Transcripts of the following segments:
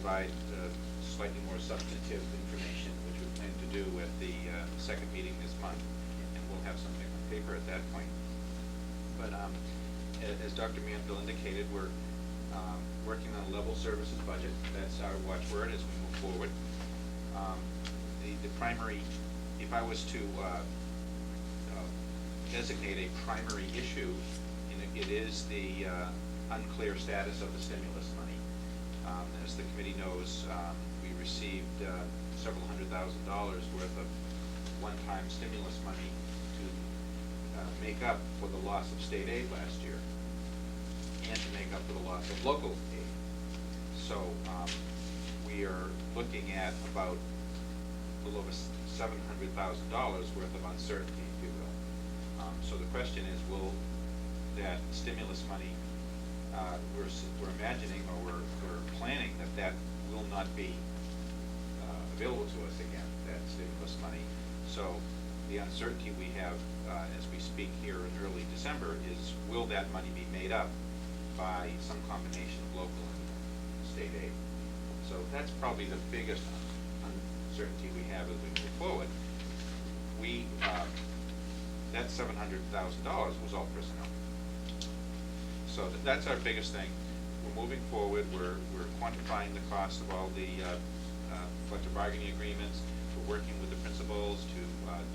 provide slightly more substantive information, which we plan to do at the second meeting this month, and we'll have something on paper at that point. But as Dr. Manville indicated, we're working on a level services budget. That's our watchword as we move forward. The primary, if I was to designate a primary issue, it is the unclear status of the stimulus money. As the committee knows, we received several $100,000 worth of one-time stimulus money to make up for the loss of state aid last year and to make up for the loss of local aid. So we are looking at about a little over $700,000 worth of uncertainty, if you will. So the question is, will that stimulus money, we're imagining, or we're planning that will not be available to us again, that stimulus money. So the uncertainty we have as we speak here in early December is, will that money be made up by some combination of local and state aid? So that's probably the biggest uncertainty we have as we move forward. That $700,000 was all personnel. So that's our biggest thing. We're moving forward. We're quantifying the cost of all the collective bargaining agreements. We're working with the principals to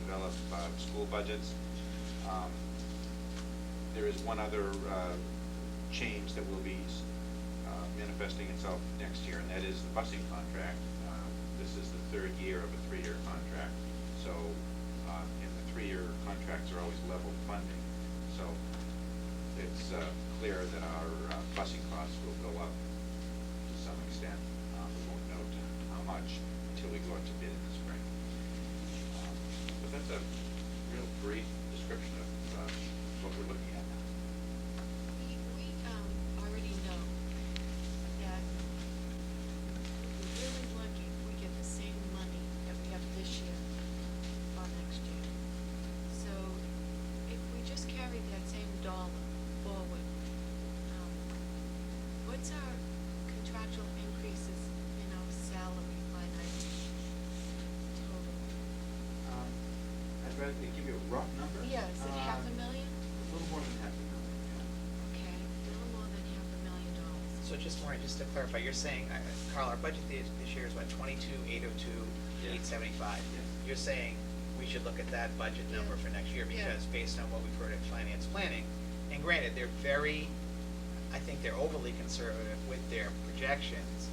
develop school budgets. There is one other change that will be manifesting itself next year, and that is the busing contract. This is the third year of a 3-year contract. So, and the 3-year contracts are always level funding. So it's clear that our busing costs will go up to some extent. We won't know how much until we go out to bid in the spring. But that's a real brief description of what we're looking at now. We already know that we're really lucky if we get the same money that we have this year for next year. So if we just carry that same dollar forward, what's our contractual increases in our salary line item total? I'd rather give you a rough number. Yeah, is it $500,000? A little more than $500,000. Okay, a little more than $500,000. So just to clarify, you're saying, Carl, our budget this year is what, 22,802, Yeah. 875. Yeah. You're saying we should look at that budget Yeah. number for next year Yeah. because based on what we've heard at finance planning, and granted, I think they're overly conservative with their projections,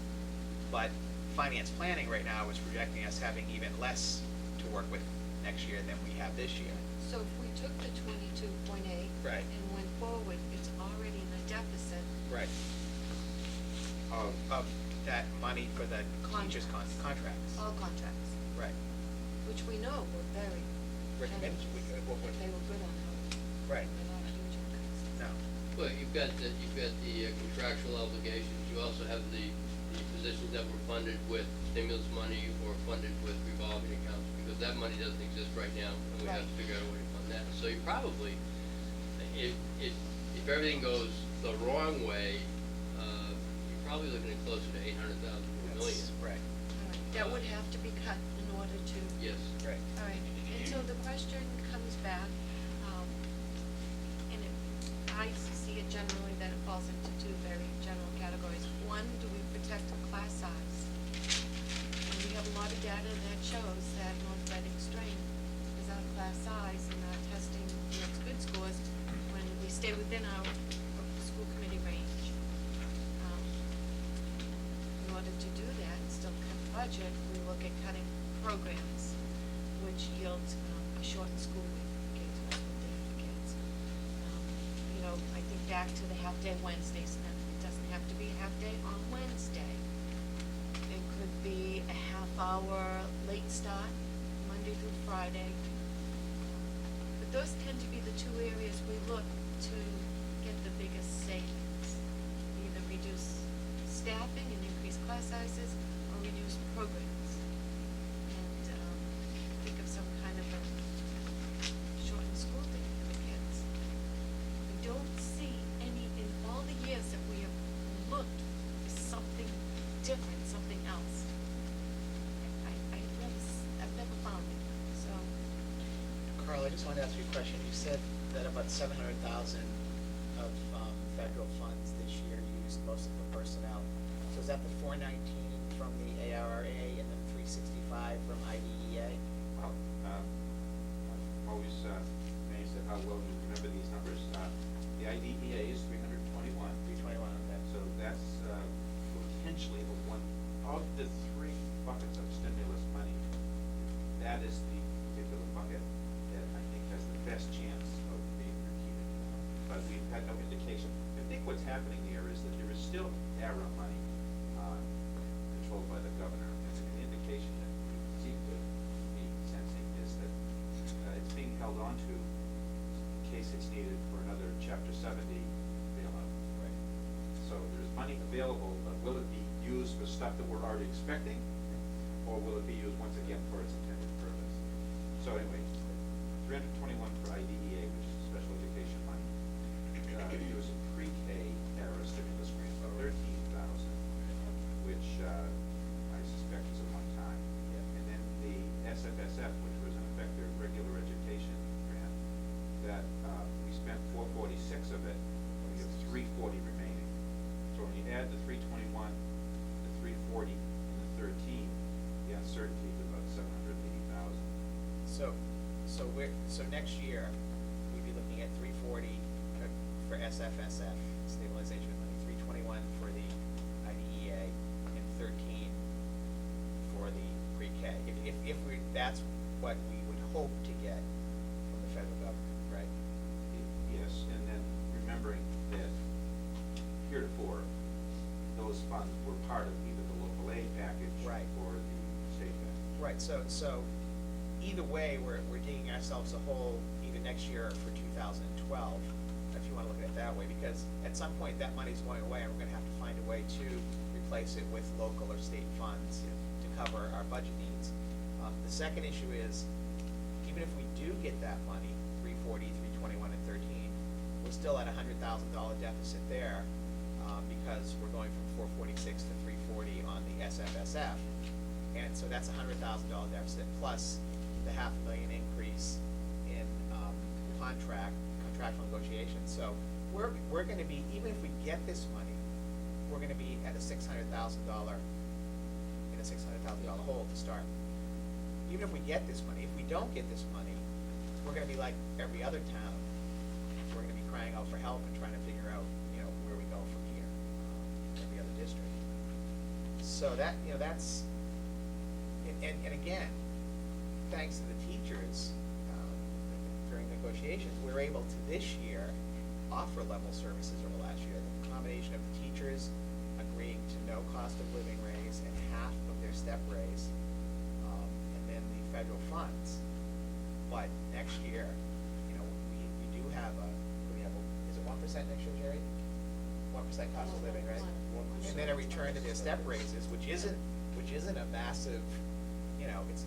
but finance planning right now is projecting us having even less to work with next year than we have this year. So if we took the 22.8 Right. and went forward, it's already in a deficit. Right. Of that money for the teachers' contracts. All contracts, Right. which we know were very. Recommend, They were good on those. Right. They're not huge increases. No. Well, you've got the contractual obligations. You also have the positions that were funded with stimulus money or funded with revolving accounts, because that money doesn't exist right now, and we have to figure out a way to fund that. So you probably, if everything goes the wrong way, you're probably looking at closer to 800,000 or a million. Right. All right, that would have to be cut in order to. Yes. Right. All right, and so the question comes back, and I see it generally that it falls into two very general categories. One, do we protect the class size? And we have a lot of data that shows that North Reading's strength is our class size and our testing yields good scores when we stay within our school committee range. In order to do that and still cut the budget, we look at cutting programs, which yields a shortened school week for kids, or a day for kids. I think back to the half-day Wednesdays. Now, it doesn't have to be a half-day on Wednesday. It could be a half-hour late start, Monday through Friday. But those tend to be the two areas we look to get the biggest savings. Either reduce staffing and increase class sizes, or reduce programs. And think of some kind of a shortened school day for the kids. We don't see any, in all the years that we have looked, something different, some something else. I've never found it, so. Carl, I just wanted to ask you a question. You said that about 700,000 of federal funds this year used most of the personnel. So is that the 419 from the ARRA and then 365 from IDEA? Well, I'm always amazed at how well you remember these numbers. The IDEA is 321. 321, okay. So that's potentially the one, of the three buckets of stimulus money, that is the particular bucket that I think has the best chance of being repeated. But we've had no indication. I think what's happening there is that there is still ARRA money controlled by the governor. It's an indication that we seem to be sensing is that it's being held onto in case it's needed for another Chapter 70 bailout. Right. So there's money available, but will it be used for stuff that we're already expecting? Or will it be used once again for its intended purpose? So anyway, 321 for IDEA, which is special education money. There was a pre-K ARRA stimulus grant of 13,000, which I suspect is a one-time. Yeah. And then the SFSF, which was in effect their regular education grant, that we spent 446 of it, we have 340 remaining. So when you add the 321, the 340, and the 13, the uncertainty is about 780,000. So next year, we'd be looking at 340 for SFSF, stabilization money, 321 for the IDEA, and 13 for the pre-K. If that's what we would hope to get from the federal government, right? Yes, and then remembering that heretofore, those funds were part of either the local aid package Right. or the state package. Right, so either way, we're digging ourselves a hole even next year for 2012, if you wanna look at it that way, because at some point that money's going away and we're gonna have to find a way to replace it with local or state funds to cover our budget needs. The second issue is, even if we do get that money, 340, 321, and 13, we're still at a $100,000 deficit there, because we're going from 446 to 340 on the SFSF. And so that's a $100,000 deficit, plus the $500,000 increase in contractual negotiations. So we're gonna be, even if we get this money, we're gonna be at a $600,000, in a $600,000 hole to start. Even if we get this money, if we don't get this money, we're gonna be like every other town. We're gonna be crying out for help and trying to figure out, where we go from here, every other district. So that, that's, and again, thanks to the teachers, during negotiations, we're able to this year offer level services over last year. The combination of the teachers agreeing to no cost of living raise and half of their step raise, and then the federal funds. But next year, we do have is it 1% next year, Jerry? 1% cost of living, right? And then a return to their step raises, which isn't a massive,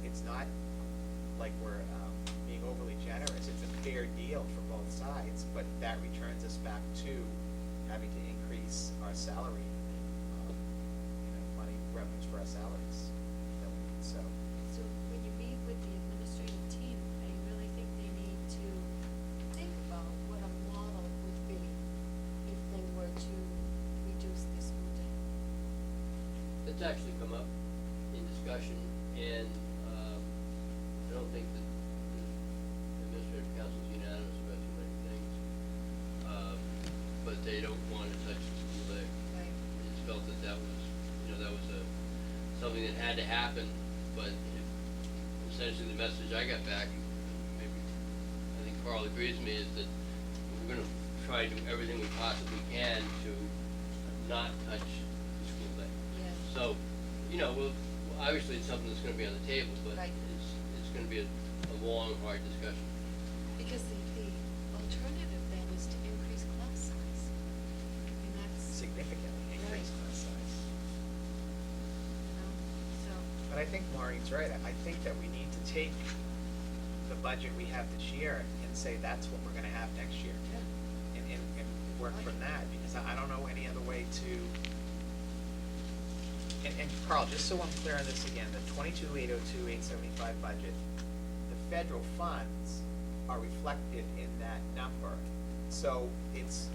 it's not like we're being overly generous. It's a fair deal for both sides, but that returns us back to having to increase our salary, revenues for our salaries that we need, so. So when you meet with the administrative team, I really think they need to think about what a model would be if they were to reduce the school day. It's actually come up in discussion, and I don't think that the administrative council is unanimous about too many things. But they don't want to touch the school day. Right. It's felt that was, something that had to happen, but essentially the message I got back, maybe, I think Carl agrees with me, is that we're gonna try to do everything we possibly can to not touch the school day. Yeah. So, obviously it's something that's gonna be on the table, but Right. it's gonna be a long, hard discussion. Because the alternative then is to increase class size. And that's, Significantly increase Right. class size. so. But I think Maureen's right. I think that we need to take the budget we have this year and say that's what we're gonna have next year. Yeah. And work from that, because I don't know any other way to And Carl, just so I'm clear on this again, the 22,802,875 budget, the federal funds are reflected in that number. So is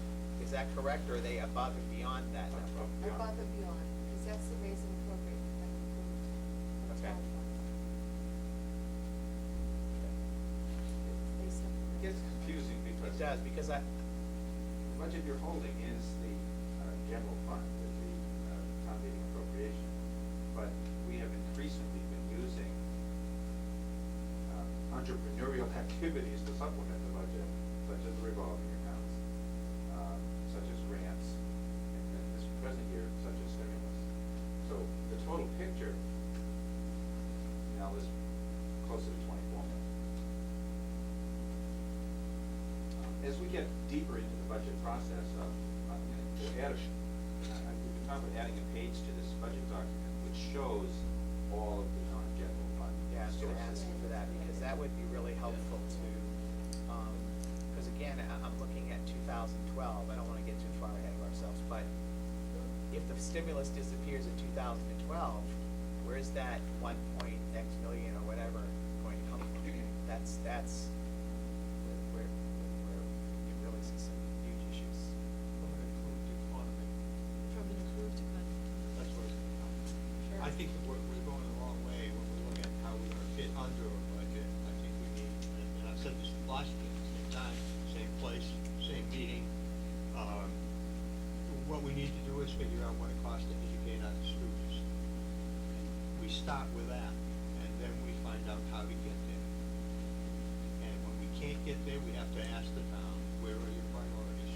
that correct, or are they above and beyond that number? Yeah. Above and beyond, because that's the raise and appropriate that includes. Okay. It's based on. It gets confusing because. It does, because The budget you're holding is the general fund, the town meeting appropriation. But we have increasingly been using entrepreneurial activities to supplement the budget, such as revolving accounts, such as grants, and then this present year, such as stimulus. So the total picture now is closer to 24 million. As we get deeper into the budget process, we'll add we've been talking about adding a page to this budget document which shows all of the non-general fund Yeah, I was gonna sources. ask you for that, because that would be really helpful to, because again, I'm looking at 2012, I don't wanna get too far ahead of ourselves, but if the stimulus disappears in 2012, where's that 1 point X million or whatever going to come from? That's where you really see some huge issues. From an improved economy. From an improved economy. That's what it's become. Sure. I think that we're going the wrong way when we look at how we're gonna fit under a budget. I think we need, and I've said this last year, same time, same place, same meeting. What we need to do is figure out what it costs to educate our students. We start with that, and then we find out how to get there. And when we can't get there, we have to ask the town, where are your priorities?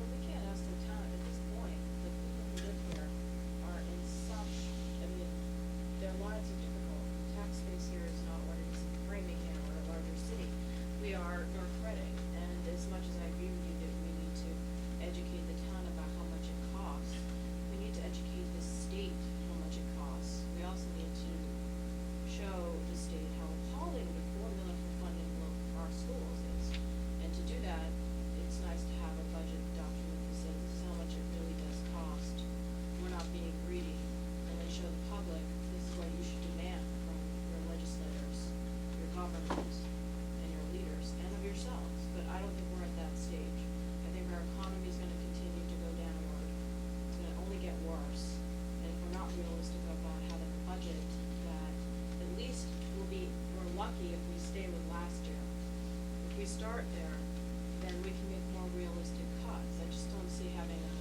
Well, we can't ask the town at this point, the people who live here are in such, I mean, their lives are difficult. The tax base here is not what it is in Framingham or a larger city. We are North Reading, and as much as I agree with you that we need to educate the town about how much it costs, we need to educate the state how much it costs. We also need to show the state how appalling the formula for funding our schools is. And to do that, it's nice to have a budget document that says this is how much it really does cost. We're not being greedy, and then show the public, this is what you should demand from your legislators, your government, and your leaders, and of yourselves. But I don't think we're at that stage. I think our economy is gonna continue to go downward. It's gonna only get worse. And if we're not realistic about having a budget that at least we're lucky if we stay with last year. If we start there, then we can make more realistic cuts. I just don't see having a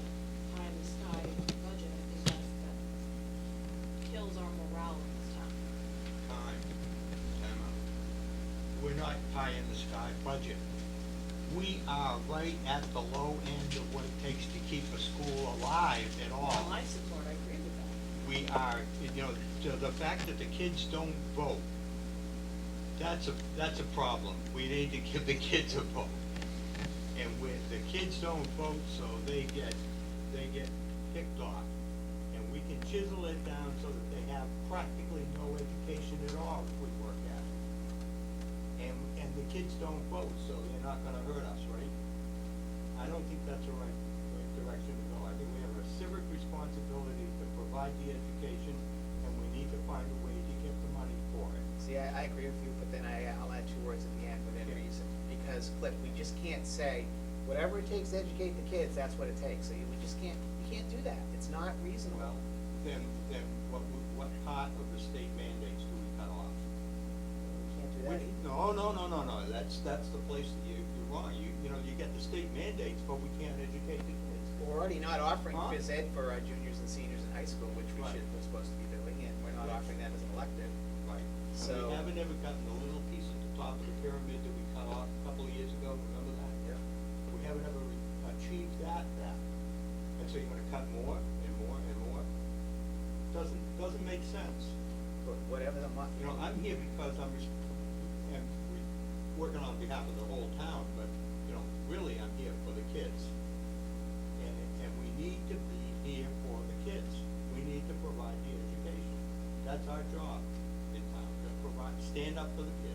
pie in the sky budget. I think that kills our morale in this town. Time out. We're not pie in the sky budget. We are right at the low end of what it takes to keep a school alive at all. Well, I support, I agree with that. We are, the fact that the kids don't vote, that's a problem. We need to give the kids a vote. And when the kids don't vote, so they get kicked off. And we can chisel it down so that they have practically no education at all if we work at it. And the kids don't vote, so they're not gonna hurt us, right? I don't think that's the right direction to go. I think we have a civic responsibility to provide the education, and we need to find a way to get the money for it. See, I agree with you, but then I'll add 2 words at the end, within Okay. reason. Because, Cliff, we just can't say, whatever it takes to educate the kids, that's what it takes. So we just can't, you can't do that. It's not reasonable. Well, then what part of the state mandates do we cut off? We can't do that either. No, that's the place that you're wrong. You get the state mandates, but we can't educate the kids. We're already not offering Huh? phys ed for our juniors and seniors in high school, which Right. we're supposed to be doing, and we're not Right. offering that as an elective. Right. And So- we haven't ever gotten the little piece at the top of the pyramid that we cut off a couple of years ago, remember that? Yeah. We haven't ever achieved that. And so you're gonna cut more and more and more? Doesn't make sense. But whatever the month. I'm here because I'm working on behalf of the whole town, but, really I'm here for the kids. And we need to be here for the kids. We need to provide the education. That's our job in town, to stand up for the kids.